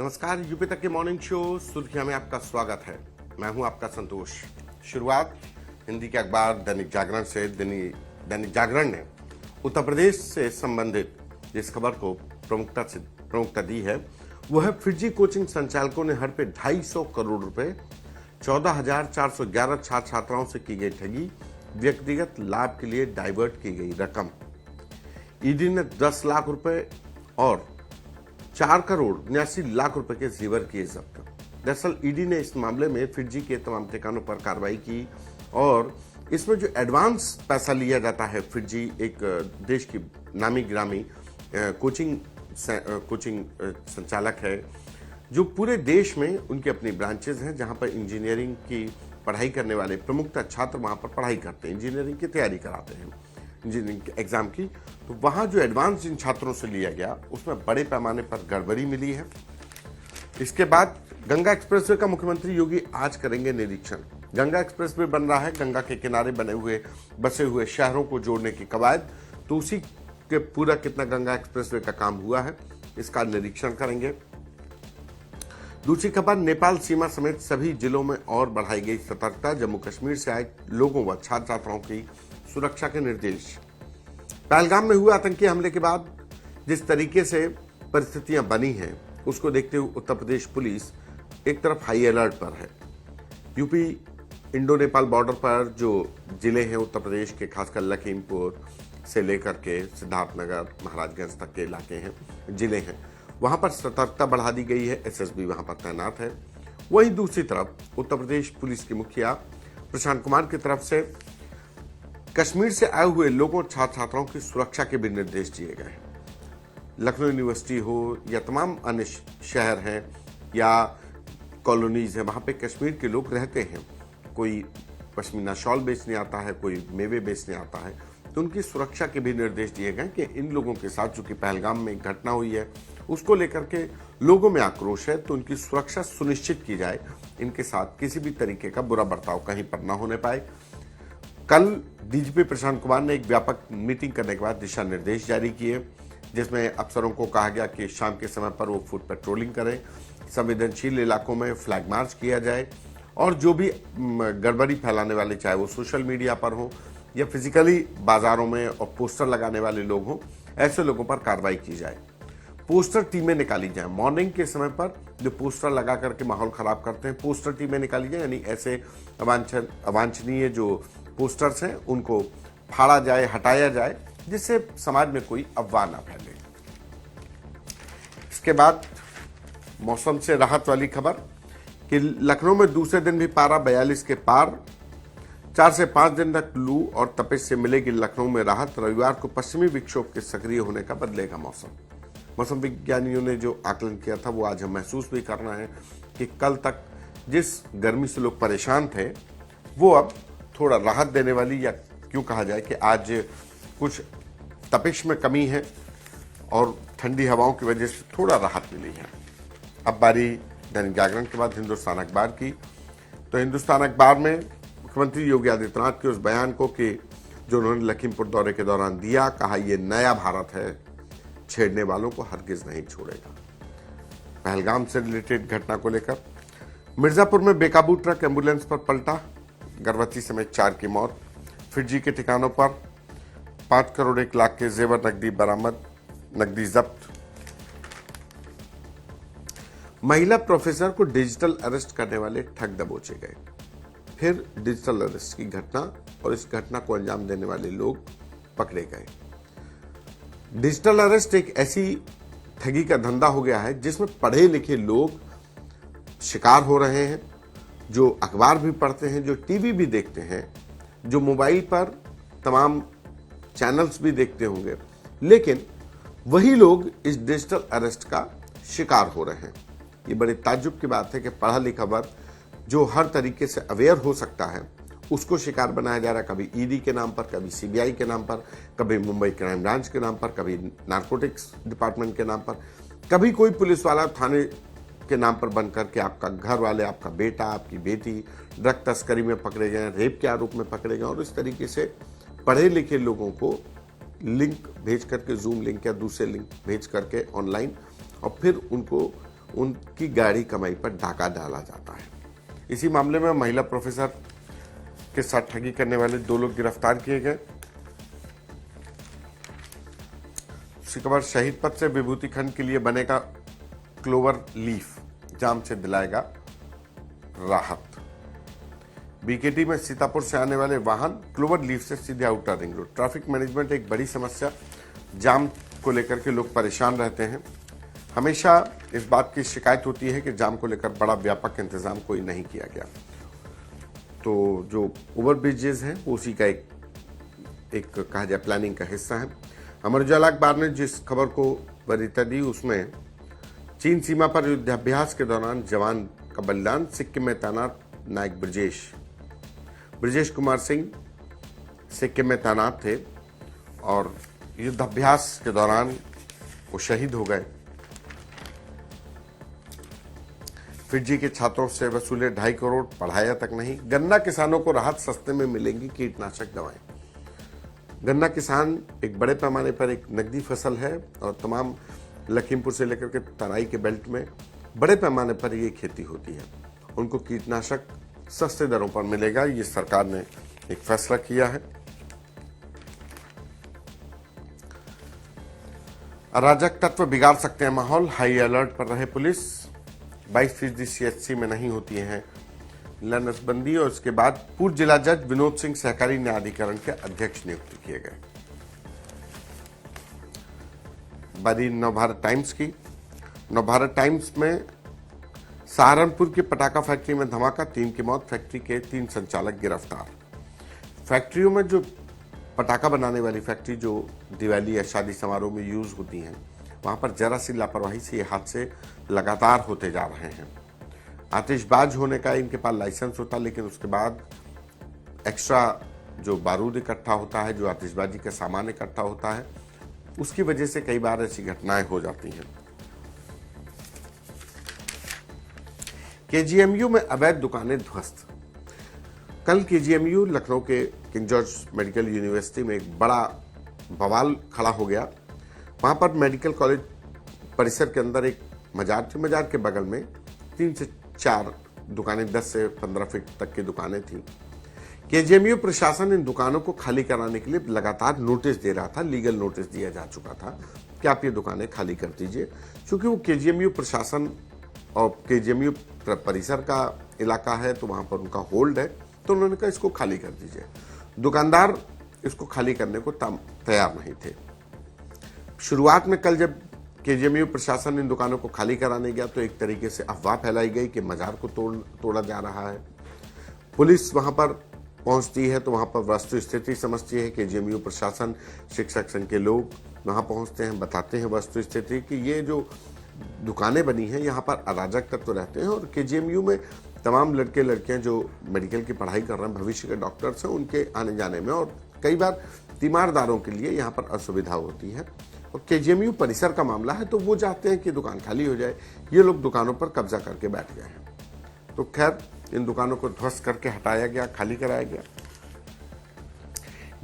नमस्कार, यूपी तक के मॉर्निंग शो सुर्खियां में आपका स्वागत है। मैं हूं आपका संतोष। शुरुआत हिंदी के अखबार दैनिक जागरण से। दैनिक जागरण ने उत्तर प्रदेश से संबंधित जिस खबर को प्रमुखता दी है वो है फिजी कोचिंग संचालकों ने हर पे 250 करोड़ रुपए, 14,411 छात्र छात्राओं से की गई ठगी, व्यक्तिगत लाभ के लिए डाइवर्ट की गई रकम। ईडी ने 10 लाख रुपए और 4 करोड़ 89 लाख रुपए के जेवर किए जब्त। दरअसल ईडी ने इस मामले में फिजी के तमाम ठिकानों पर कार्रवाई की और इसमें जो एडवांस पैसा लिया जाता है, फिजी एक देश की नामी गिरामी कोचिंग संचालक है जो पूरे देश में उनके अपनी ब्रांचेज हैं जहां पर इंजीनियरिंग की पढ़ाई करने वाले प्रमुखतः छात्र वहां पर पढ़ाई करते हैं, इंजीनियरिंग की तैयारी कराते हैं, इंजीनियरिंग एग्जाम की। तो वहां जो एडवांस जिन छात्रों से लिया गया उसमें बड़े पैमाने पर गड़बड़ी मिली है। इसके बाद गंगा एक्सप्रेसवे का मुख्यमंत्री योगी आज करेंगे निरीक्षण। गंगा एक्सप्रेसवे बन रहा है, गंगा के किनारे बसे हुए शहरों को जोड़ने की कवायद। तो उसी के पूरा कितना गंगा एक्सप्रेसवे का काम हुआ है इसका निरीक्षण करेंगे। दूसरी खबर, नेपाल सीमा समेत सभी जिलों में और बढ़ाई गई सतर्कता। जम्मू कश्मीर से आए लोगों व छात्र छात्राओं की सुरक्षा के निर्देश। पहलगाम में हुए आतंकी हमले के बाद जिस तरीके से परिस्थितियां बनी हैं उसको देखते हुए उत्तर प्रदेश पुलिस एक तरफ हाई अलर्ट पर है। यूपी इंडो नेपाल बॉर्डर पर जो जिले हैं उत्तर प्रदेश के, खासकर लखीमपुर से लेकर के सिद्धार्थनगर, महाराजगंज तक के इलाके हैं, जिले हैं, वहां पर सतर्कता बढ़ा दी गई है। एसएसबी वहां पर तैनात है। वहीं दूसरी तरफ उत्तर प्रदेश पुलिस के मुखिया प्रशांत कुमार की तरफ से कश्मीर से आए हुए लोगों, छात्र छात्राओं की सुरक्षा के भी निर्देश दिए गए हैं। लखनऊ यूनिवर्सिटी हो या तमाम अन्य शहर हैं या कॉलोनीज हैं, वहां पे कश्मीर के लोग रहते हैं। कोई पश्मीना शॉल बेचने आता है, कोई मेवे बेचने आता है, तो उनकी सुरक्षा के भी निर्देश दिए गए कि इन लोगों के साथ चूंकि पहलगाम में एक घटना हुई है उसको लेकर के लोगों में आक्रोश है, तो उनकी सुरक्षा सुनिश्चित की जाए। इनके साथ किसी भी तरीके का बुरा बर्ताव कहीं पर ना होने पाए। कल डीजीपी प्रशांत कुमार ने एक व्यापक मीटिंग करने के बाद दिशा निर्देश जारी किए जिसमें अफसरों को कहा गया कि शाम के समय पर वो फुट पेट्रोलिंग करें, संवेदनशील इलाकों में फ्लैग मार्च किया जाए और जो भी गड़बड़ी फैलाने वाले, चाहे वो सोशल मीडिया पर हो या फिजिकली बाजारों में और पोस्टर लगाने वाले लोग हों, ऐसे लोगों पर कार्रवाई की जाए। पोस्टर टीमें निकाली जाए। मॉर्निंग के समय पर जो पोस्टर लगा करके माहौल खराब करते हैं, पोस्टर टीमें निकाली जाए, यानी ऐसे अवांछनीय जो पोस्टर्स हैं उनको फाड़ा जाए, हटाया जाए, जिससे समाज में कोई अफवाह ना फैले। इसके बाद मौसम से राहत वाली खबर कि लखनऊ में दूसरे दिन भी पारा 42 के पार। 4 से 5 दिन तक लू और तपिश से मिलेगी लखनऊ में राहत। रविवार को पश्चिमी विक्षोभ के सक्रिय होने का बदलेगा मौसम। मौसम विज्ञानियों ने जो आकलन किया था वो आज हम महसूस भी करना है कि कल तक जिस गर्मी से लोग परेशान थे वो अब थोड़ा राहत देने वाली, या क्यों कहा जाए कि आज कुछ तपिश में कमी है और ठंडी हवाओं की वजह से थोड़ा राहत मिली है। अब बारी दैनिक जागरण के बाद हिंदुस्तान अखबार की। तो हिंदुस्तान अखबार में मुख्यमंत्री योगी आदित्यनाथ के उस बयान को कि जो उन्होंने लखीमपुर दौरे के दौरान दिया, कहा यह नया भारत है, छेड़ने वालों को हरगिज नहीं छोड़ेगा। पहलगाम से रिलेटेड घटना को लेकर मिर्जापुर में बेकाबू ट्रक एम्बुलेंस पर पलटा, गर्भवती समेत 4 की मौत। फिजी के ठिकानों पर 5 करोड़ 1 लाख के जेवर नकदी बरामद, नकदी जब्त। महिला प्रोफेसर को डिजिटल अरेस्ट करने वाले ठग दबोचे गए। फिर डिजिटल अरेस्ट की घटना और इस घटना को अंजाम देने वाले लोग पकड़े गए। डिजिटल अरेस्ट एक ऐसी ठगी का धंधा हो गया है जिसमें पढ़े लिखे लोग शिकार हो रहे हैं, जो अखबार भी पढ़ते हैं, जो टीवी भी देखते हैं, जो मोबाइल पर तमाम चैनल्स भी देखते होंगे, लेकिन वही लोग इस डिजिटल अरेस्ट का शिकार हो रहे हैं। ये बड़ी ताज्जुब की बात है कि पढ़ा लिखा वर्ग जो हर तरीके से अवेयर हो सकता है उसको शिकार बनाया जा रहा है, कभी ईडी के नाम पर, कभी सीबीआई के नाम पर, कभी मुंबई क्राइम ब्रांच के नाम पर, कभी नारकोटिक्स डिपार्टमेंट के नाम पर, कभी कोई पुलिस वाला थाने के नाम पर बन करके आपका घर वाले, आपका बेटा, आपकी बेटी ड्रग तस्करी में पकड़े गए, रेप के आरोप में पकड़े गए। और इस तरीके से पढ़े लिखे लोगों को लिंक भेज करके, जूम लिंक या दूसरे लिंक भेज करके ऑनलाइन, और फिर उनको उनकी गाढ़ी कमाई पर डाका डाला जाता है। इसी मामले में महिला प्रोफेसर के साथ ठगी करने वाले 2 लोग गिरफ्तार किए गए। खबर शहीद पथ से विभूति खंड के लिए बनेगा क्लोवर लीफ, जाम से दिलाएगा राहत। बीकेटी में सीतापुर से आने वाले वाहन क्लोवर लीफ से सीधे outer ring road. Traffic management एक बड़ी समस्या, जाम को लेकर के लोग परेशान रहते हैं। हमेशा इस बात की शिकायत होती है कि जाम को लेकर बड़ा व्यापक इंतजाम कोई नहीं किया गया। तो जो ओवर ब्रिजेज हैं वो उसी का एक कहा जाए प्लानिंग का हिस्सा है। अमर उजाला अखबार ने जिस खबर को वरीयता दी उसमें चीन सीमा पर युद्धाभ्यास के दौरान जवान का बलिदान, सिक्किम में तैनात नायक ब्रजेश कुमार सिंह सिक्किम में तैनात थे और युद्धाभ्यास के दौरान वो शहीद हो गए। फिजी के छात्रों से वसूले 2.5 करोड़, पढ़ाया तक नहीं। गन्ना किसानों को राहत, सस्ते में मिलेंगी कीटनाशक दवाएं। गन्ना किसान एक बड़े पैमाने पर एक नकदी फसल है और तमाम लखीमपुर से लेकर के तराई के बेल्ट में बड़े पैमाने पर ये खेती होती है। उनको कीटनाशक सस्ते दरों पर मिलेगा, ये सरकार ने एक फैसला किया है। अराजक तत्व बिगाड़ सकते हैं माहौल, हाई अलर्ट पर रहे पुलिस। 22% CHC में नहीं होती है लाइनसबंदी और उसके बाद पूर्व जिला जज विनोद सिंह सहकारी न्यायाधिकरण के अध्यक्ष नियुक्त किए गए। बारी नवभारत टाइम्स की। नवभारत टाइम्स में सहारनपुर की पटाखा फैक्ट्री में धमाका, 3 की मौत, फैक्ट्री के 3 संचालक गिरफ्तार। फैक्ट्रियों में जो पटाखा बनाने वाली फैक्ट्री जो दिवाली या शादी समारोह में यूज होती हैं, वहां पर जरा सी लापरवाही से ये हादसे लगातार होते जा रहे हैं। आतिशबाज होने का इनके पास लाइसेंस होता, लेकिन उसके बाद एक्स्ट्रा जो बारूद इकट्ठा होता है, जो आतिशबाजी का सामान इकट्ठा होता है, उसकी वजह से कई बार ऐसी घटनाएं हो जाती हैं। KGMU में अवैध दुकानें ध्वस्त। कल KGMU लखनऊ के किंग जॉर्ज मेडिकल यूनिवर्सिटी में एक बड़ा बवाल खड़ा हो गया। वहां पर मेडिकल कॉलेज परिसर के अंदर एक मजार थी, मजार के बगल में 3 से 4 दुकानें, 10 से 15 फीट तक की दुकानें थी। KGMU प्रशासन इन दुकानों को खाली कराने के लिए लगातार नोटिस दे रहा था, लीगल नोटिस दिया जा चुका था कि आप ये दुकानें खाली कर दीजिए। क्योंकि वो KGMU प्रशासन और KGMU परिसर का इलाका है, तो वहां पर उनका होल्ड है, तो उन्होंने कहा इसको खाली कर दीजिए। दुकानदार इसको खाली करने को तैयार नहीं थे। शुरुआत में कल जब KGMU प्रशासन इन दुकानों को खाली कराने गया तो एक तरीके से अफवाह फैलाई गई कि मजार को तोड़ा जा रहा है। पुलिस वहां पर पहुंचती है तो वहां पर वस्तु स्थिति समझती है। KGMU प्रशासन, शिक्षक संघ के लोग वहां पहुंचते हैं, बताते हैं वस्तु स्थिति कि ये जो दुकानें बनी हैं यहाँ पर अराजक तत्व रहते हैं और KGMU में तमाम लड़के लड़कियां जो मेडिकल की पढ़ाई कर रहे हैं, भविष्य के डॉक्टर्स हैं, उनके आने जाने में और कई बार तीमारदारों के लिए यहाँ पर असुविधा होती है। और KGMU परिसर का मामला है तो वो चाहते हैं कि दुकान खाली हो जाए। ये लोग दुकानों पर कब्जा करके बैठ गए हैं। तो खैर इन दुकानों को ध्वस्त करके हटाया गया, खाली कराया गया।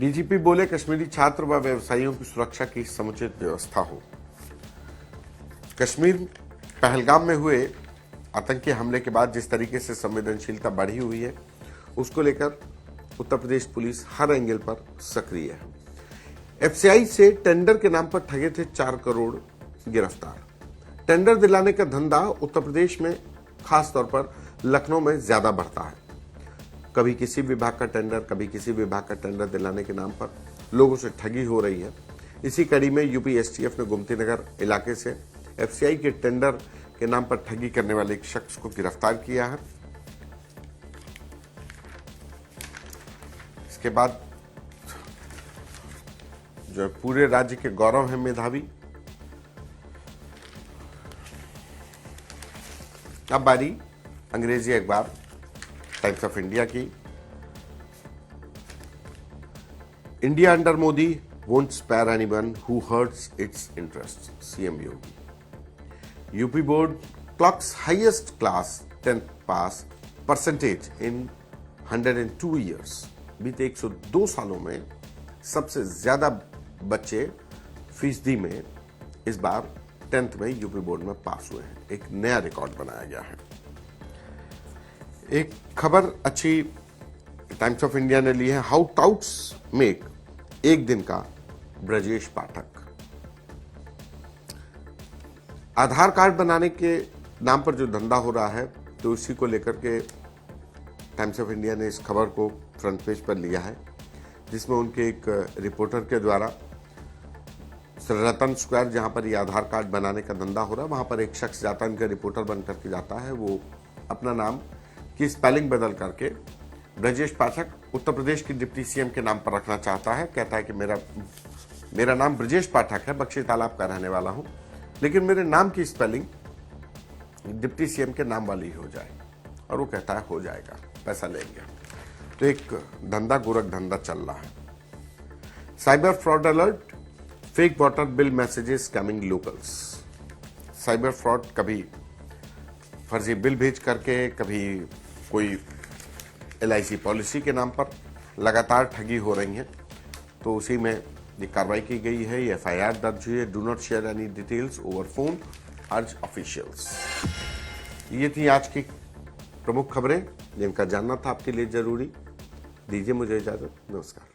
DGP बोले कश्मीरी छात्र व व्यवसायियों की सुरक्षा की समुचित व्यवस्था हो। कश्मीर पहलगाम में हुए आतंकी हमले के बाद जिस तरीके से संवेदनशीलता बढ़ी हुई है, उसको लेकर उत्तर प्रदेश पुलिस हर एंगल पर सक्रिय है। FCI से टेंडर के नाम पर ठगे थे 4 करोड़, गिरफ्तार। टेंडर दिलाने का धंधा उत्तर प्रदेश में खास तौर पर लखनऊ में ज्यादा बढ़ता है। कभी किसी विभाग का टेंडर, कभी किसी विभाग का टेंडर दिलाने के नाम पर लोगों से ठगी हो रही है। इसी कड़ी में यूपी STF ने गोमती नगर इलाके से FCI के टेंडर के नाम पर ठगी करने वाले एक शख्स को गिरफ्तार किया है। इसके बाद जो पूरे राज्य के गौरव है मेधावी। अब बारी अंग्रेजी अखबार टाइम्स ऑफ इंडिया की। India under Modi won't spare anyone who hurts its interests, CM Yogi. UP board clocks highest class 10th pass percentage in 102 years. बीते 102 सालों में सबसे ज्यादा बच्चे फीसदी में इस बार 10th में यूपी बोर्ड में पास हुए हैं। एक नया रिकॉर्ड बनाया गया है। एक खबर अच्छी टाइम्स ऑफ इंडिया ने ली है, हाउ टाउट्स मेक एक दिन का ब्रजेश पाठक। आधार कार्ड बनाने के नाम पर जो धंधा हो रहा है, तो इसी को लेकर के टाइम्स ऑफ इंडिया ने इस खबर को फ्रंट पेज पर लिया है, जिसमें उनके एक रिपोर्टर के द्वारा रतन स्क्वायर, जहां पर ये आधार कार्ड बनाने का धंधा हो रहा है, वहां पर एक शख्स जाता है, इनका रिपोर्टर बन करके जाता है। वो अपना नाम की स्पेलिंग बदल करके ब्रजेश पाठक उत्तर प्रदेश की डिप्टी सीएम के नाम पर रखना चाहता है। कहता है कि मेरा नाम ब्रजेश पाठक है, बख्शी तालाब का रहने वाला हूं, लेकिन मेरे नाम की स्पेलिंग डिप्टी सीएम के नाम वाली हो जाए। और वो कहता है हो जाएगा, पैसा लेंगे। तो एक धंधा, गोरख धंधा चल रहा है। Cyber fraud alert, fake water bill messages scamming locals. Cyber fraud, कभी फर्जी बिल भेज करके, कभी कोई LIC पॉलिसी के नाम पर लगातार ठगी हो रही है। तो उसी में ये कार्रवाई की गई है, ये FIR दर्ज हुई है। Do not share any details over phone, अर्ज ऑफिशियल्स। ये थी आज की प्रमुख खबरें जिनका जानना था आपके लिए जरूरी। दीजिए मुझे इजाजत, नमस्कार।